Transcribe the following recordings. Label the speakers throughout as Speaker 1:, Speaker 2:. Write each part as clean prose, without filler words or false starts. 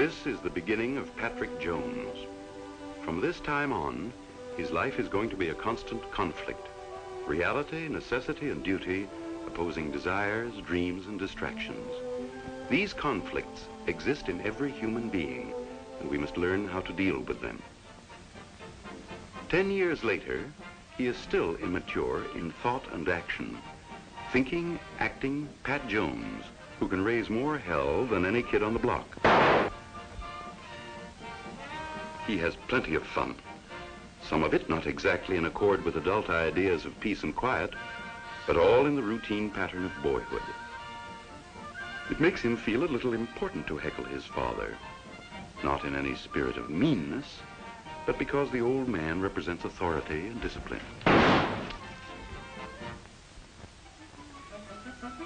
Speaker 1: This is the beginning of Patrick Jones. From this time on, his life is going to be a constant conflict. Reality, necessity, and duty opposing desires, dreams, and distractions. These conflicts exist in every human being, and we must learn how to deal with them. 10 years later, he is still immature in thought and action. Thinking, acting, Pat Jones, who can raise more hell than any kid on the block. He has plenty of fun. Some of it not exactly in accord with adult ideas of peace and quiet, but all in the routine pattern of boyhood. It makes him feel a little important to heckle his father, not in any spirit of meanness, but because the old man represents authority and discipline.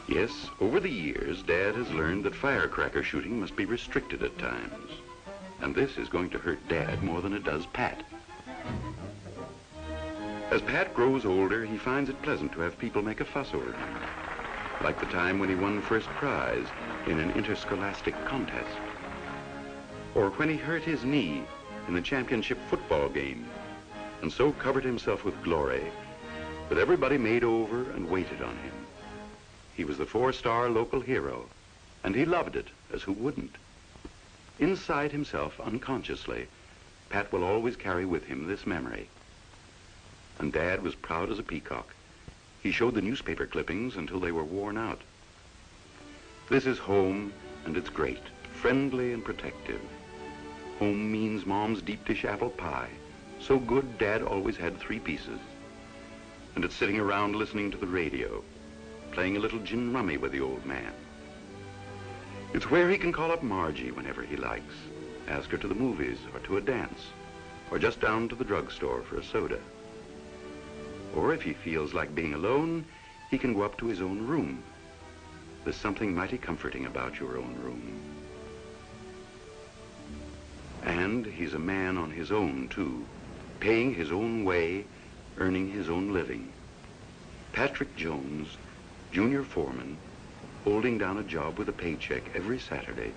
Speaker 1: Yes, over the years, Dad has learned that firecracker shooting must be restricted at times. And this is going to hurt Dad more than it does Pat. As Pat grows older, he finds it pleasant to have people make a fuss over him. Like the time when he won first prize in an interscholastic contest. Or when he hurt his knee in the championship football game, and so covered himself with glory that everybody made over and waited on him. He was the 4-star local hero, and he loved it, as who wouldn't? Inside himself, unconsciously, Pat will always carry with him this memory. And Dad was proud as a peacock. He showed the newspaper clippings until they were worn out. This is home, and it's great, friendly and protective. Home means Mom's deep dish apple pie, so good Dad always had 3 pieces. And it's sitting around listening to the radio, playing a little gin rummy with the old man. It's where he can call up Margie whenever he likes, ask her to the movies or to a dance, or just down to the drugstore for a soda. Or if he feels like being alone, he can go up to his own room. There's something mighty comforting about your own room. And he's a man on his own, too, paying his own way, earning his own living. Patrick Jones, junior foreman, holding down a job with a paycheck every Saturday,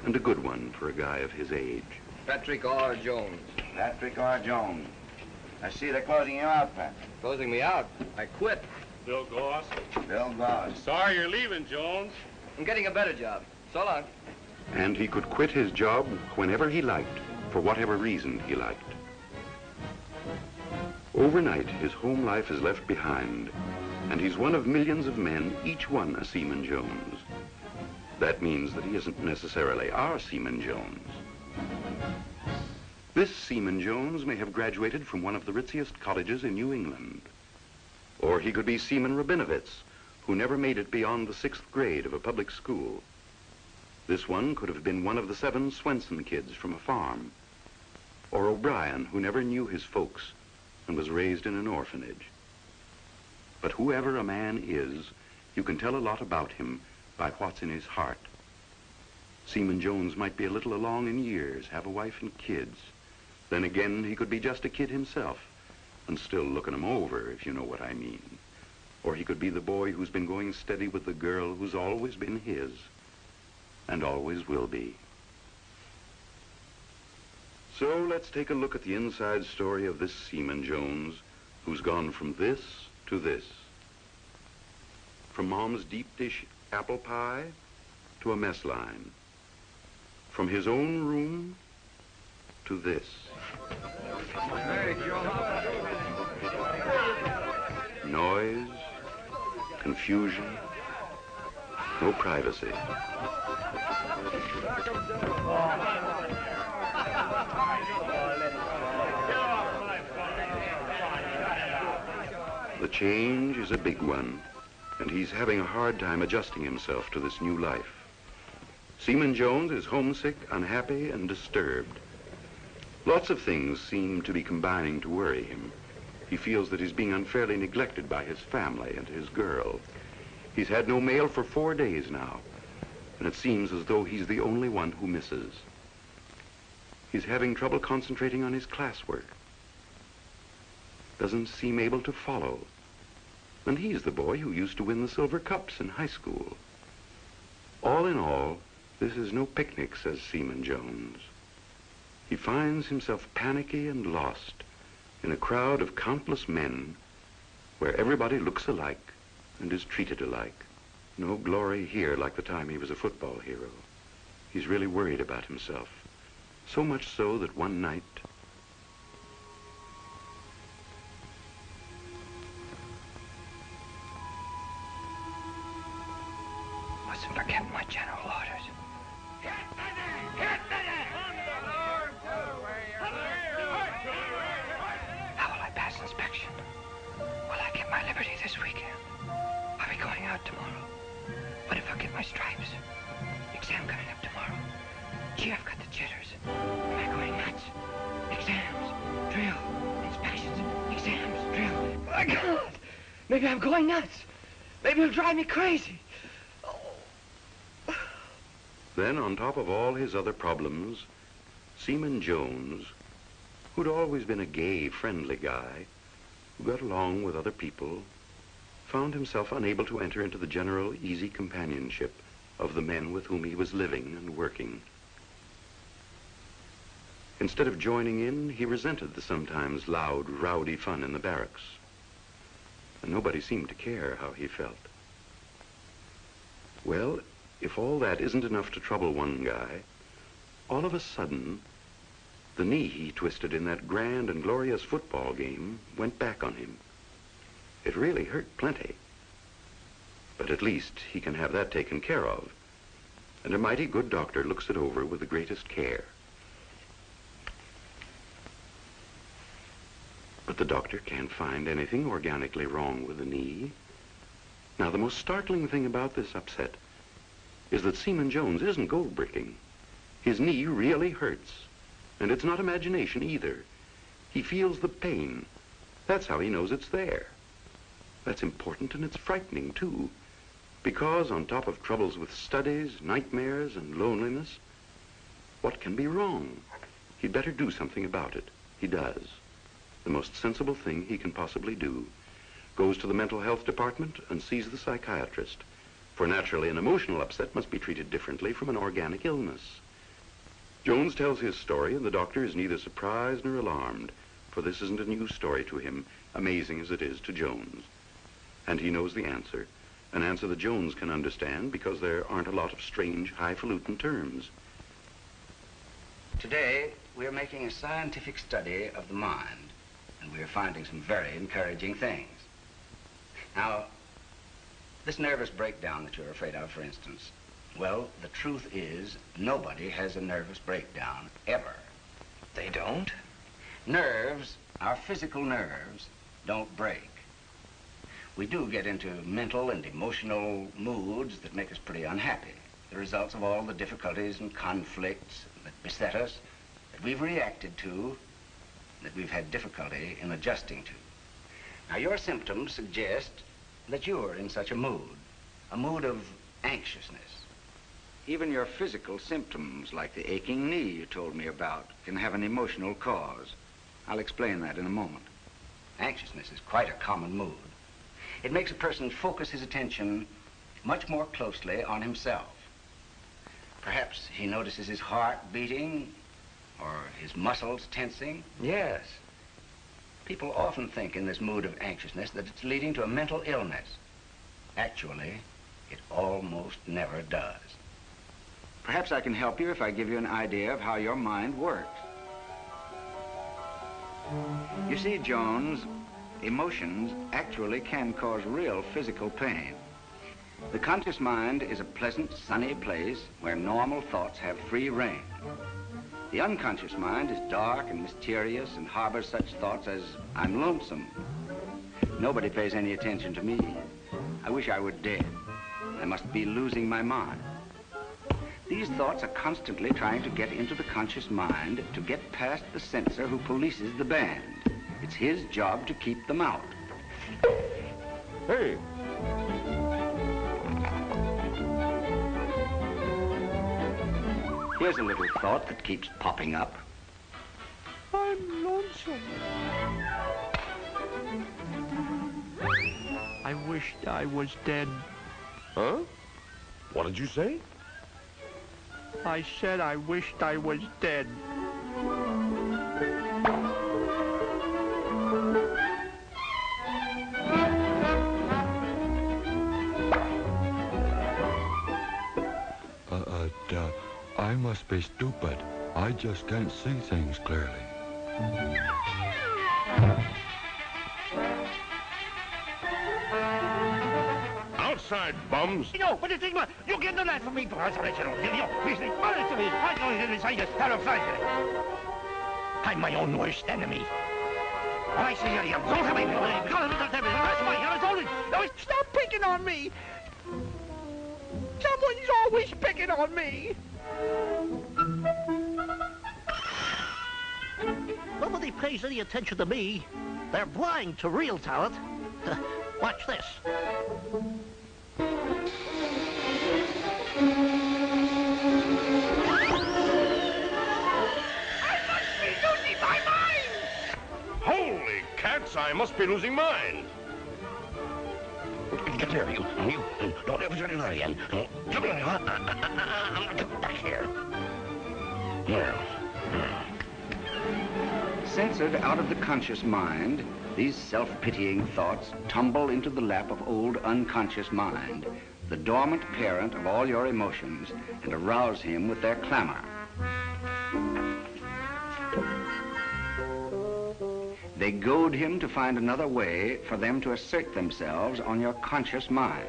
Speaker 1: and a good one for a guy of his age.
Speaker 2: Patrick R. Jones.
Speaker 3: Patrick R. Jones. I see they're closing you out, Pat.
Speaker 2: Closing me out? I quit.
Speaker 4: Bill Goss.
Speaker 3: Bill Goss.
Speaker 4: Sorry you're leaving, Jones.
Speaker 2: I'm getting a better job. So long.
Speaker 1: And he could quit his job whenever he liked, for whatever reason he liked. Overnight, his home life is left behind, and he's one of millions of men, each one a Seaman Jones. That means that he isn't necessarily our Seaman Jones. This Seaman Jones may have graduated from one of the ritziest colleges in New England. Or he could be Seaman Rabinovitz, who never made it beyond the 6th grade of a public school. This one could have been one of the 7 Swenson kids from a farm. Or O'Brien, who never knew his folks and was raised in an orphanage. But whoever a man is, you can tell a lot about him by what's in his heart. Seaman Jones might be a little along in years, have a wife and kids. Then again, he could be just a kid himself and still looking him over, if you know what I mean. Or he could be the boy who's been going steady with the girl who's always been his and always will be. So let's take a look at the inside story of this Seaman Jones, who's gone from this to this. From Mom's deep dish apple pie to a mess line. From his own room to this. Noise, confusion, no privacy. The change is a big one, and he's having a hard time adjusting himself to this new life. Seaman Jones is homesick, unhappy, and disturbed. Lots of things seem to be combining to worry him. He feels that he's being unfairly neglected by his family and his girl. He's had no mail for 4 days now, and it seems as though he's the only one who misses. He's having trouble concentrating on his classwork. Doesn't seem able to follow. And he's the boy who used to win the silver cups in high school. All in all, This is no picnic, says Seaman Jones. He finds himself panicky and lost in a crowd of countless men where everybody looks alike and is treated alike. No glory here like the time he was a football hero. He's really worried about himself. So much so that one night...
Speaker 2: Mustn't forget my general orders. How will I pass inspection? Will I get my liberty this weekend? I'll be going out tomorrow. What if I get my stripes? Exam coming up tomorrow. Gee, I've got the jitters. Am I going nuts? Exams, drill, inspections, exams, drill. My God! Maybe I'm going nuts. Maybe it'll drive me crazy.
Speaker 1: Then, on top of all his other problems, Seaman Jones, who'd always been a gay, friendly guy, who got along with other people, found himself unable to enter into the general easy companionship of the men with whom he was living and working. Instead of joining in, he resented the sometimes loud, rowdy fun in the barracks. And nobody seemed to care how he felt. Well, if all that isn't enough to trouble one guy, all of a sudden, the knee he twisted in that grand and glorious football game went back on him. It really hurt plenty. But at least he can have that taken care of. And a mighty good doctor looks it over with the greatest care. But the doctor can't find anything organically wrong with the knee. Now, the most startling thing about this upset is that Seaman Jones isn't gold bricking. His knee really hurts. And it's not imagination either. He feels the pain. That's how he knows it's there. That's important, and it's frightening, too. Because on top of troubles with studies, nightmares, and loneliness, what can be wrong? He'd better do something about it. He does. The most sensible thing he can possibly do. Goes to the mental health department and sees the psychiatrist. For naturally, an emotional upset must be treated differently from an organic illness. Jones tells his story, and the doctor is neither surprised nor alarmed, for this isn't a new story to him, amazing as it is to Jones. And he knows the answer, an answer that Jones can understand because there aren't a lot of strange, highfalutin terms.
Speaker 3: Today, we're making a scientific study of the mind, and we're finding some very encouraging things. Now, this nervous breakdown that you're afraid of, for instance, well, the truth is nobody has a nervous breakdown, ever.
Speaker 2: They don't?
Speaker 3: Nerves, our physical nerves, don't break. We do get into mental and emotional moods that make us pretty unhappy. The results of all the difficulties and conflicts that beset us, that we've reacted to, that we've had difficulty in adjusting to. Now, your symptoms suggest that you're in such a mood of anxiousness. Even your physical symptoms, like the aching knee you told me about, can have an emotional cause. I'll explain that in a moment. Anxiousness is quite a common mood. It makes a person focus his attention much more closely on himself. Perhaps he notices his heart beating or his muscles tensing.
Speaker 2: Yes.
Speaker 3: People often think in this mood of anxiousness that it's leading to a mental illness. Actually, it almost never does. Perhaps I can help you if I give you an idea of how your mind works. You see, Jones, emotions actually can cause real physical pain. The conscious mind is a pleasant, sunny place where normal thoughts have free rein. The unconscious mind is dark and mysterious and harbors such thoughts as, I'm lonesome. Nobody pays any attention to me. I wish I were dead. I must be losing my mind. These thoughts are constantly trying to get into the conscious mind to get past the censor who polices the band. It's his job to keep them out.
Speaker 5: Hey!
Speaker 3: Here's a little thought that keeps popping up.
Speaker 5: I'm lonesome. I wished I was dead. Huh? What did you say? I said I wished I was dead.
Speaker 6: I must be stupid. I just can't see things clearly.
Speaker 4: Outside, bums.
Speaker 7: No, but the thing was, you get no land for me, I'm my own worst enemy. I see you,
Speaker 5: Stop picking on me! Someone's always picking on me!
Speaker 7: Nobody pays any attention to me. They're blind to real talent. Watch this.
Speaker 4: Holy cats, I must be losing mine.
Speaker 7: Get there, you. Don't ever turn it on again. Come back here. Now.
Speaker 3: Censored out of the conscious mind, these self-pitying thoughts tumble into the lap of old unconscious mind, the dormant parent of all your emotions, and arouse him with their clamor. They goad him to find another way for them to assert themselves on your conscious mind.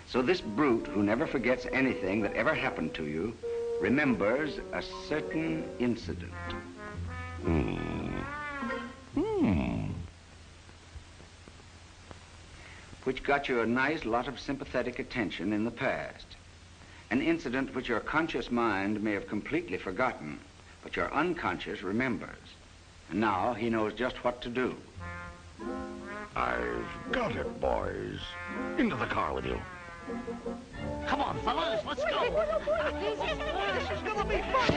Speaker 3: So this brute, who never forgets anything that ever happened to you, remembers a certain incident. Which got you a nice lot of sympathetic attention in the past. An incident which your conscious mind may have completely forgotten, but your unconscious remembers. And now he knows just what to do.
Speaker 7: I've got it, boys. Into the car with you. Come on, fellas, let's go. This is gonna be fun.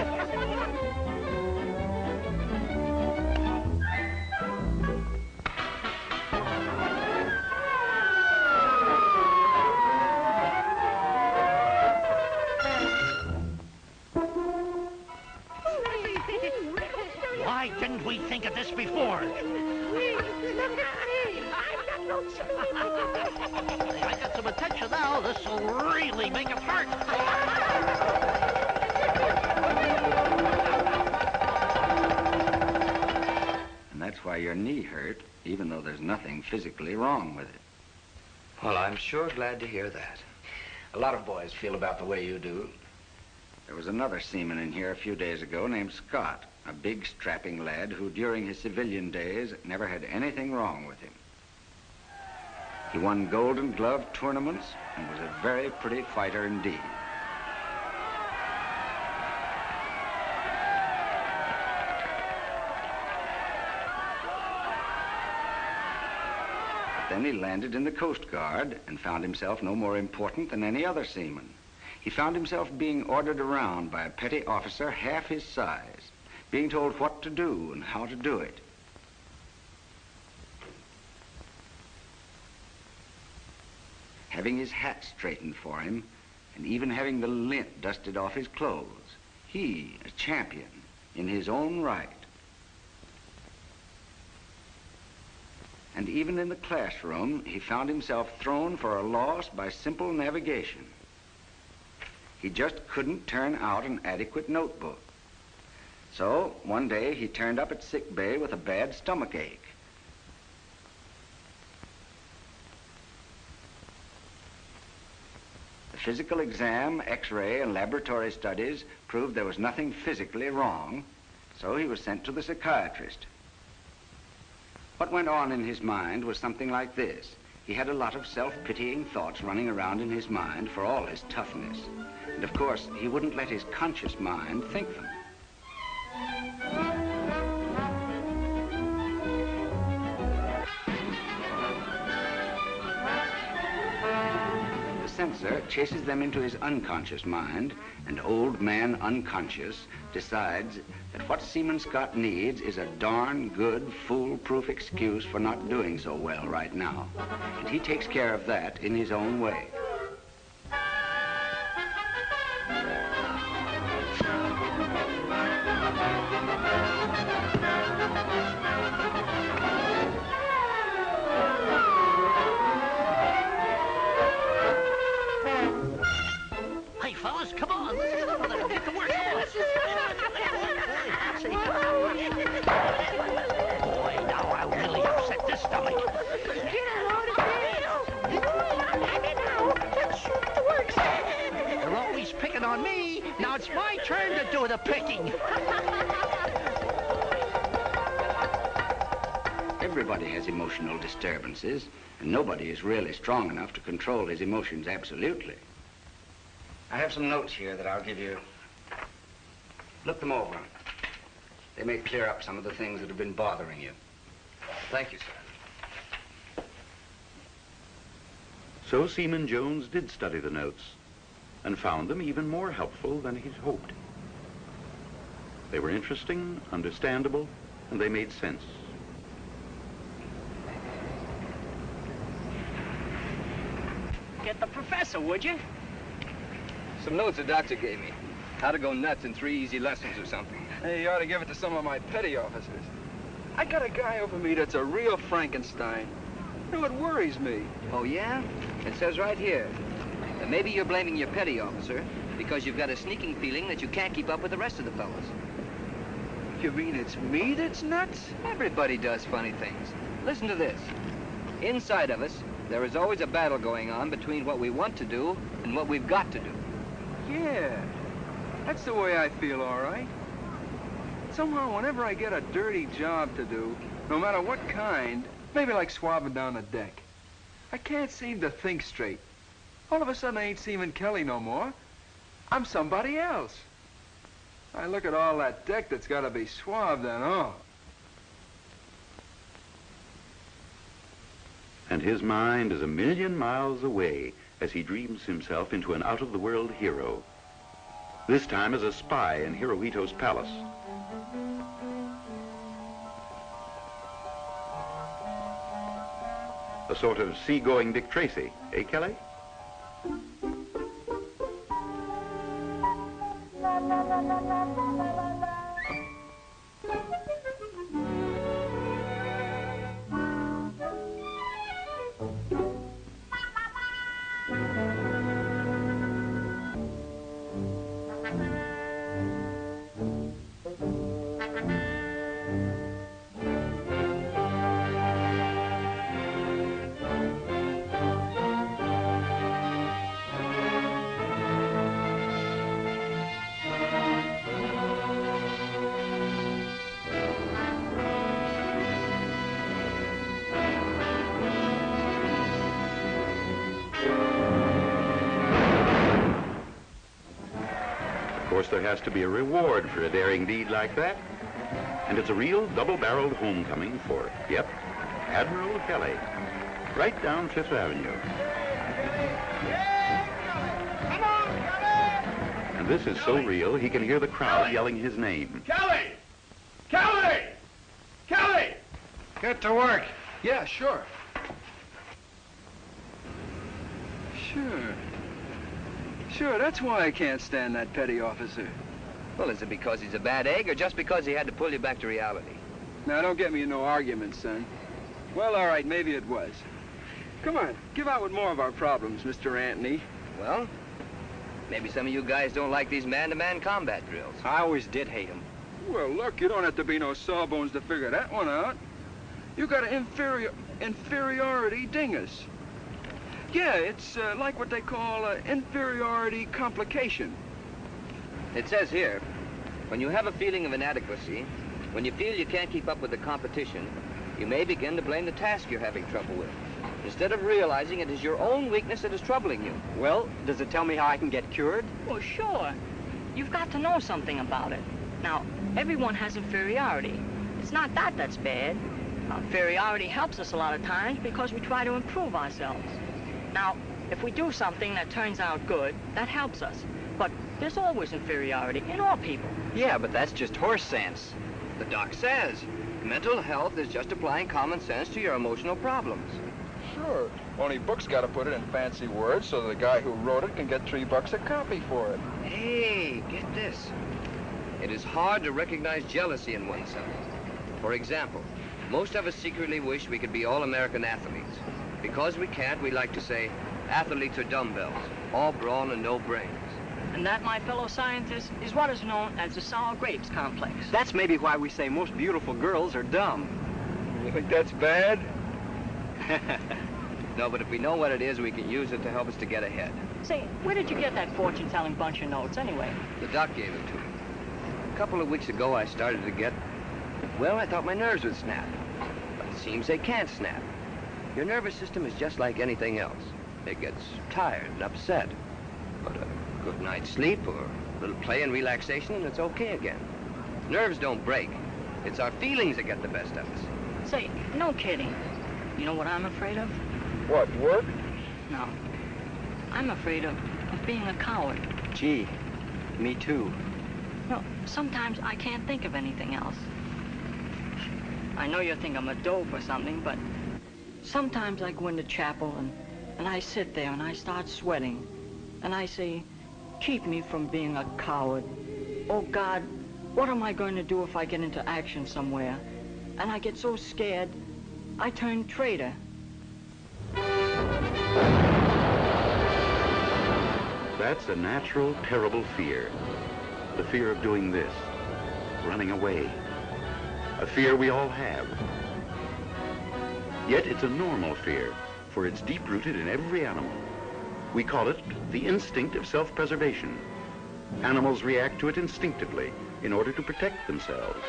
Speaker 7: Why didn't we think of this before? I got some attention now. This will really make it hurt.
Speaker 3: And that's why your knee hurt, even though there's nothing physically wrong with it.
Speaker 2: Well, I'm sure glad to hear that.
Speaker 3: A lot of boys feel about the way you do. There was another seaman in here a few days ago named Scott, a big, strapping lad who, during his civilian days, never had anything wrong with him. He won Golden Glove tournaments and was a very pretty fighter indeed. But then he landed in the Coast Guard and found himself no more important than any other seaman. He found himself being ordered around by a petty officer half his size, being told what to do and how to do it. Having his hat straightened for him, and even having the lint dusted off his clothes. He, a champion, in his own right. And even in the classroom, he found himself thrown for a loss by simple navigation. He just couldn't turn out an adequate notebook. So, one day, he turned up at sick bay with a bad stomach ache. The physical exam, x-ray, and laboratory studies proved there was nothing physically wrong, so he was sent to the psychiatrist. What went on in his mind was something like this. He had a lot of self-pitying thoughts running around in his mind for all his toughness. And of course, he wouldn't let his conscious mind think them. The censor chases them into his unconscious mind, and old man unconscious decides that what Seaman Scott needs is a darn good, foolproof excuse for not doing so well right now. And he takes care of that in his own way.
Speaker 5: Now it's my turn to do the picking.
Speaker 3: Everybody has emotional disturbances, and nobody is really strong enough to control his emotions absolutely. I have some notes here that I'll give you. Look them over. They may clear up some of the things that have been bothering you.
Speaker 2: Thank you, sir.
Speaker 1: So Seaman Jones did study the notes and found them even more helpful than he'd hoped. They were interesting, understandable, and they made sense.
Speaker 8: Get the professor, would you?
Speaker 2: Some notes the doctor gave me. How to go nuts in 3 easy lessons or something.
Speaker 9: Hey, you ought to give it to some of my petty officers. I got a guy over me that's a real Frankenstein. You know, it worries me.
Speaker 2: Oh, yeah? It says right here that maybe you're blaming your petty officer because you've got a sneaking feeling that you can't keep up with the rest of the fellas.
Speaker 9: You mean it's me that's nuts?
Speaker 2: Everybody does funny things. Listen to this. Inside of us, there is always a battle going on between what we want to do and what we've got to do.
Speaker 9: Yeah, that's the way I feel, all right. Somehow, whenever I get a dirty job to do, no matter what kind, maybe like swabbing down a deck, I can't seem to think straight. All of a sudden, I ain't Seaman Kelly no more. I'm somebody else. I look at all that deck that's got to be swabbed and all.
Speaker 1: And his mind is a million miles away as he dreams himself into an out-of-the-world hero. This time as a spy in Hirohito's palace. A sort of seagoing Dick Tracy, eh, Kelly? Of course, there has to be a reward for a daring deed like that. And it's a real double-barreled homecoming for, yep, Admiral Kelly, right down Fifth Avenue.
Speaker 5: Come on, Kelly!
Speaker 1: And this is so real, he can hear the crowd yelling his name.
Speaker 5: Kelly! Kelly! Kelly!
Speaker 9: Get to work. Yeah, sure. Sure, that's why I can't stand that petty officer.
Speaker 2: Well, is it because he's a bad egg or just because he had to pull you back to reality?
Speaker 9: Now, don't get me in no arguments, son. Well, all right, maybe it was. Come on, give out with more of our problems, Mr. Anthony.
Speaker 2: Well, maybe some of you guys don't like these man-to-man combat drills.
Speaker 8: I always did hate him.
Speaker 9: Well, look, you don't have to be no sawbones to figure that one out. You got an inferiority dingus. Yeah, it's like what they call inferiority complication.
Speaker 2: It says here, when you have a feeling of inadequacy, when you feel you can't keep up with the competition, you may begin to blame the task you're having trouble with, instead of realizing it is your own weakness that is troubling you.
Speaker 8: Well, does it tell me how I can get cured?
Speaker 10: Well, sure. You've got to know something about it. Now, everyone has inferiority. It's not that that's bad. Inferiority helps us a lot of times because we try to improve ourselves. Now, if we do something that turns out good, that helps us. But there's always inferiority in all people.
Speaker 8: Yeah, but that's just horse sense.
Speaker 2: The doc says, mental health is just applying common sense to your emotional problems.
Speaker 9: Sure. Only book's got to put it in fancy words so the guy who wrote it can get $3 a copy for it.
Speaker 2: Hey, get this. It is hard to recognize jealousy in oneself. For example, most of us secretly wish we could be all-American athletes. Because we can't, we like to say, athletes are dumbbells, all brawn and no brains.
Speaker 10: And that, my fellow scientists, is what is known as the sour grapes complex.
Speaker 8: That's maybe why we say most beautiful girls are dumb.
Speaker 9: You think that's bad? No, but if we know what it is, we can use it to help us to get ahead.
Speaker 10: Say, where did you get that fortune-telling bunch of notes, anyway?
Speaker 9: The doc gave it to me. A couple of weeks ago, I started to get... Well, I thought my nerves would snap. But it seems they can't snap. Your nervous system is just like anything else. It gets tired and upset. But a good night's sleep or a little play and relaxation, and it's okay again. Nerves don't break. It's our feelings that get the best of us.
Speaker 10: Say, no kidding. You know what I'm afraid of?
Speaker 5: What, work?
Speaker 10: No. I'm afraid of being a coward.
Speaker 9: Gee, me too.
Speaker 10: No, sometimes I can't think of anything else. I know you think I'm a dope or something, but sometimes I go into chapel and I sit there and I start sweating. And I say, keep me from being a coward. Oh, God, what am I going to do if I get into action somewhere? And I get so scared, I turn traitor.
Speaker 1: That's a natural, terrible fear. The fear of doing this, running away. A fear we all have. Yet it's a normal fear, for it's deep-rooted in every animal. We call it the instinct of self-preservation. Animals react to it instinctively in order to protect themselves.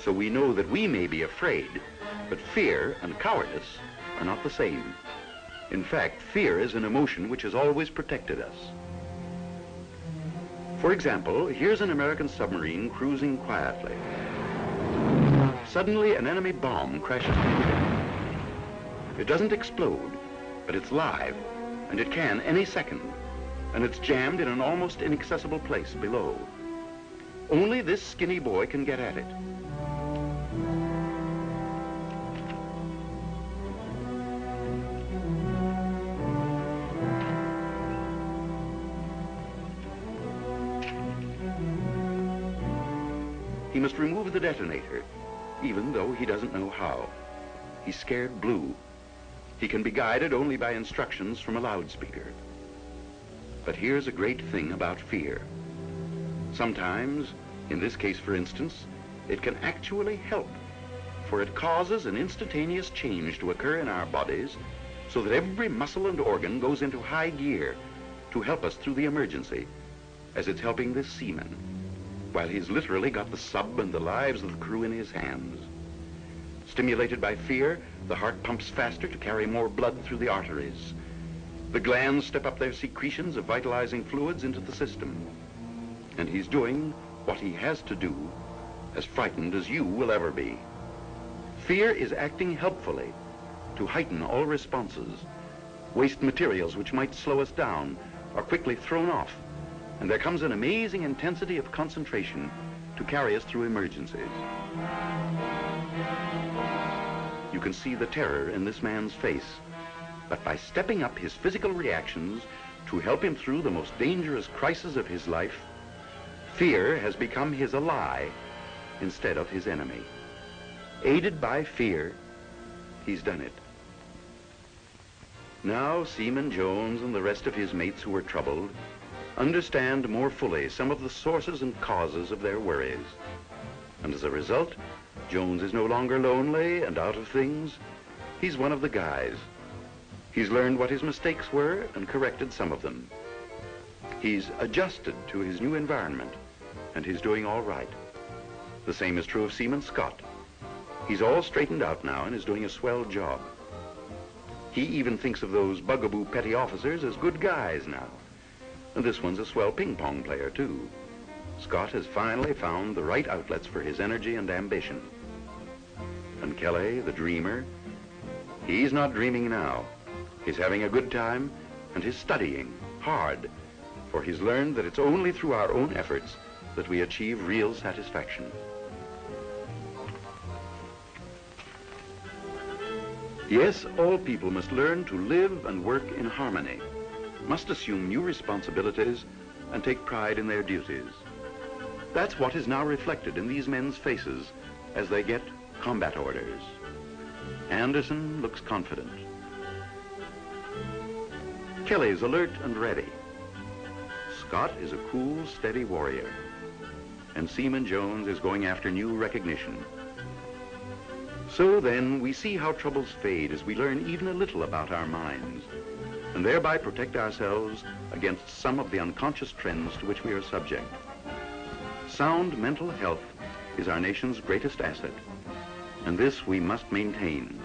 Speaker 1: So we know that we may be afraid, but fear and cowardice are not the same. In fact, fear is an emotion which has always protected us. For example, here's an American submarine cruising quietly. Suddenly, an enemy bomb crashes through it. It doesn't explode, but it's live, and it can any second, and it's jammed in an almost inaccessible place below. Only this skinny boy can get at it. He must remove the detonator, even though he doesn't know how. He's scared blue. He can be guided only by instructions from a loudspeaker. But here's a great thing about fear. Sometimes, in this case for instance, it can actually help, for it causes an instantaneous change to occur in our bodies so that every muscle and organ goes into high gear to help us through the emergency, as it's helping this seaman, while he's literally got the sub and the lives of the crew in his hands. Stimulated by fear, the heart pumps faster to carry more blood through the arteries. The glands step up their secretions of vitalizing fluids into the system. And he's doing what he has to do, as frightened as you will ever be. Fear is acting helpfully to heighten all responses. Waste materials which might slow us down are quickly thrown off, and there comes an amazing intensity of concentration to carry us through emergencies. You can see the terror in this man's face, but by stepping up his physical reactions to help him through the most dangerous crisis of his life, fear has become his ally instead of his enemy. Aided by fear, he's done it. Now, Seaman Jones and the rest of his mates who are troubled understand more fully some of the sources and causes of their worries. And as a result, Jones is no longer lonely and out of things. He's one of the guys. He's learned what his mistakes were and corrected some of them. He's adjusted to his new environment, and he's doing all right. The same is true of Seaman Scott. He's all straightened out now and is doing a swell job. He even thinks of those bugaboo petty officers as good guys now. And this one's a swell ping-pong player, too. Scott has finally found the right outlets for his energy and ambition. And Kelly, the dreamer, he's not dreaming now. He's having a good time, and he's studying hard, for he's learned that it's only through our own efforts that we achieve real satisfaction. Yes, all people must learn to live and work in harmony, must assume new responsibilities, and take pride in their duties. That's what is now reflected in these men's faces as they get combat orders. Anderson looks confident. Kelly's alert and ready. Scott is a cool, steady warrior. And Seaman Jones is going after new recognition. So then, we see how troubles fade as we learn even a little about our minds, and thereby protect ourselves against some of the unconscious trends to which we are subject. Sound mental health is our nation's greatest asset, and this we must maintain.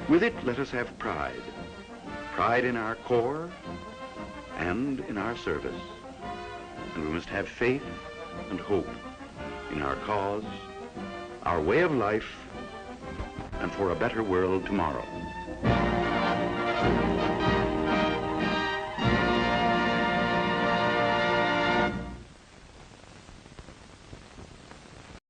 Speaker 1: With it, let us have pride. Pride in our core and in our service. And we must have faith and hope in our cause, our way of life, and for a better world tomorrow.